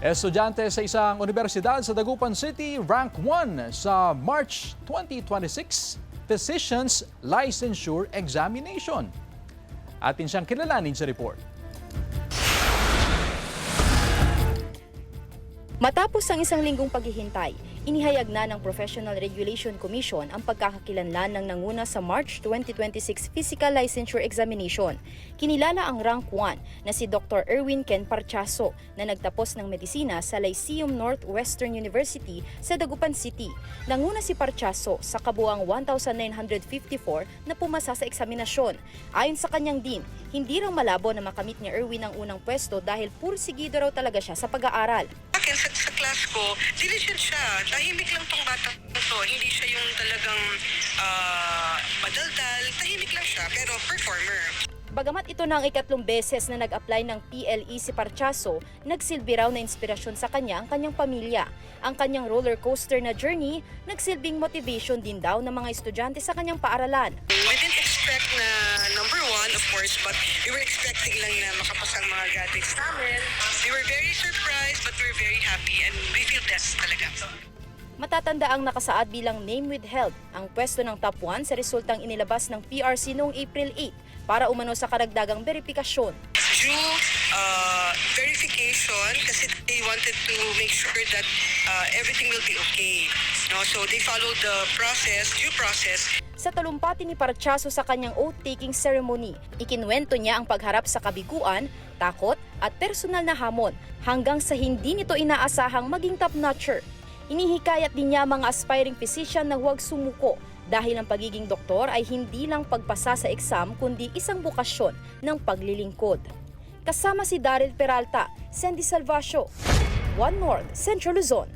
Estudyante sa isang universidad sa Dagupan City, rank 1 sa March 2026 Physicians Licensure Examination. Atin siyang kilalanin sa report. Matapos ang isang linggong paghihintay, inihayag na ng Professional Regulation Commission ang pagkakakilanlan ng nanguna sa March 2026 Physical Licensure Examination. Kinilala ang rank 1 na si Dr. Erwin Ken Parchaso na nagtapos ng medisina sa Lyceum Northwestern University sa Dagupan City. Nanguna si Parchaso sa kabuang 1,954 na pumasa sa eksaminasyon. Ayon sa kanyang dean, hindi raw malabo na makamit ni Erwin ang unang pwesto dahil pursigido raw talaga siya sa pag-aaral. Sa class ko, diligent siya. Tahimik lang tong bata to. Hindi siya yung talagang madaldal. Tahimik lang siya, pero performer. Bagamat ito na ang ikatlong beses na nag-apply ng PLE si Parchaso, nagsilbi raw na inspirasyon sa kanya ang kanyang pamilya. Ang kanyang roller coaster na journey, nagsilbing motivation din daw ng mga estudyante sa kanyang paaralan. We didn't expect na number 1, of course, but we were expecting lang na makapasa ang mga graduates namin. We were very surprised, but we were very happy and we feel blessed talaga. Matatanda ang nakasaad bilang name withheld ang pwesto ng top 1 sa resultang inilabas ng PRC noong April 8 para umano sa karagdagang verifikasyon. Due verification kasi they wanted to make sure that everything will be okay. No? So they followed the process, due process. Sa talumpati ni Parchaso sa kanyang oath-taking ceremony, ikinwento niya ang pagharap sa kabiguan, takot at personal na hamon hanggang sa hindi nito inaasahang maging top-notcher. Inihikayat din niya mga aspiring physician na huwag sumuko dahil ang pagiging doktor ay hindi lang pagpasa sa exam kundi isang bukasyon ng paglilingkod. Kasama si Daryl Peralta, Sandy Salvacio, One North, Central Luzon.